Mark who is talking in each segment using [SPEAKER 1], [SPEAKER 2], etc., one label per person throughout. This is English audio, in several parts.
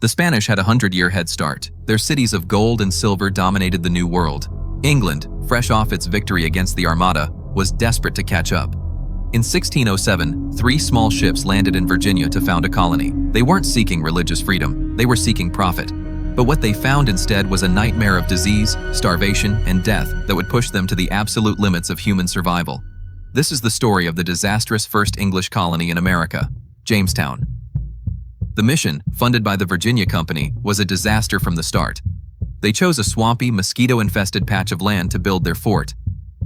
[SPEAKER 1] The Spanish had a 100-year head start. Their cities of gold and silver dominated the New World. England, fresh off its victory against the Armada, was desperate to catch up. In 1607, 3 small ships landed in Virginia to found a colony. They weren't seeking religious freedom, they were seeking profit. But what they found instead was a nightmare of disease, starvation, and death that would push them to the absolute limits of human survival. This is the story of the disastrous first English colony in America, Jamestown. The mission, funded by the Virginia Company, was a disaster from the start. They chose a swampy, mosquito-infested patch of land to build their fort.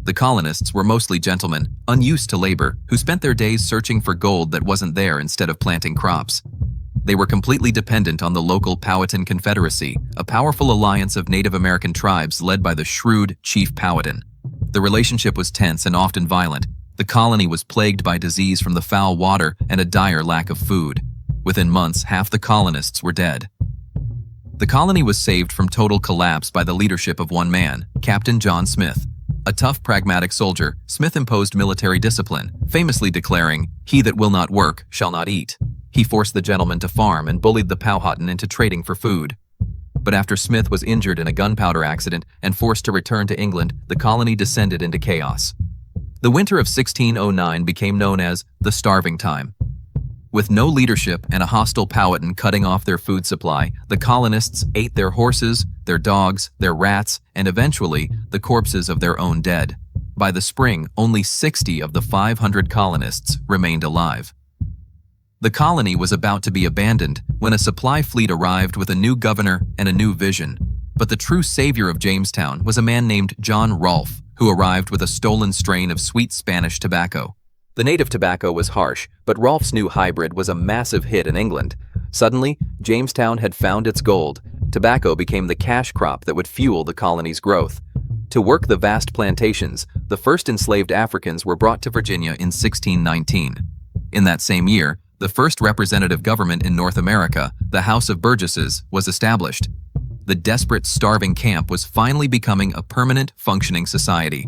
[SPEAKER 1] The colonists were mostly gentlemen, unused to labor, who spent their days searching for gold that wasn't there instead of planting crops. They were completely dependent on the local Powhatan Confederacy, a powerful alliance of Native American tribes led by the shrewd Chief Powhatan. The relationship was tense and often violent. The colony was plagued by disease from the foul water and a dire lack of food. Within months, half the colonists were dead. The colony was saved from total collapse by the leadership of one man, Captain John Smith. A tough, pragmatic soldier, Smith imposed military discipline, famously declaring, "He that will not work shall not eat." He forced the gentlemen to farm and bullied the Powhatan into trading for food. But after Smith was injured in a gunpowder accident and forced to return to England, the colony descended into chaos. The winter of 1609 became known as the Starving Time. With no leadership and a hostile Powhatan cutting off their food supply, the colonists ate their horses, their dogs, their rats, and eventually the corpses of their own dead. By the spring, only 60 of the 500 colonists remained alive. The colony was about to be abandoned when a supply fleet arrived with a new governor and a new vision. But the true savior of Jamestown was a man named John Rolfe, who arrived with a stolen strain of sweet Spanish tobacco. The native tobacco was harsh, but Rolfe's new hybrid was a massive hit in England. Suddenly, Jamestown had found its gold. Tobacco became the cash crop that would fuel the colony's growth. To work the vast plantations, the first enslaved Africans were brought to Virginia in 1619. In that same year, the first representative government in North America, the House of Burgesses, was established. The desperate, starving camp was finally becoming a permanent, functioning society.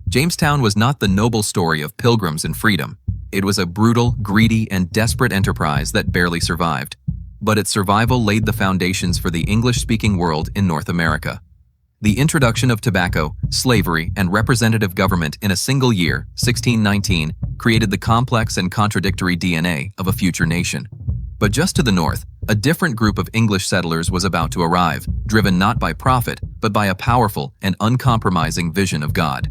[SPEAKER 1] Jamestown was not the noble story of pilgrims and freedom. It was a brutal, greedy, and desperate enterprise that barely survived. But its survival laid the foundations for the English-speaking world in North America. The introduction of tobacco, slavery, and representative government in a single year, 1619, created the complex and contradictory DNA of a future nation. But just to the north, a different group of English settlers was about to arrive, driven not by profit, but by a powerful and uncompromising vision of God.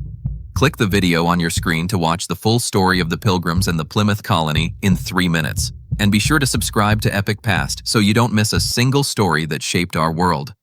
[SPEAKER 1] Click the video on your screen to watch the full story of the Pilgrims and the Plymouth Colony in 3 minutes. And be sure to subscribe to Epic Past so you don't miss a single story that shaped our world.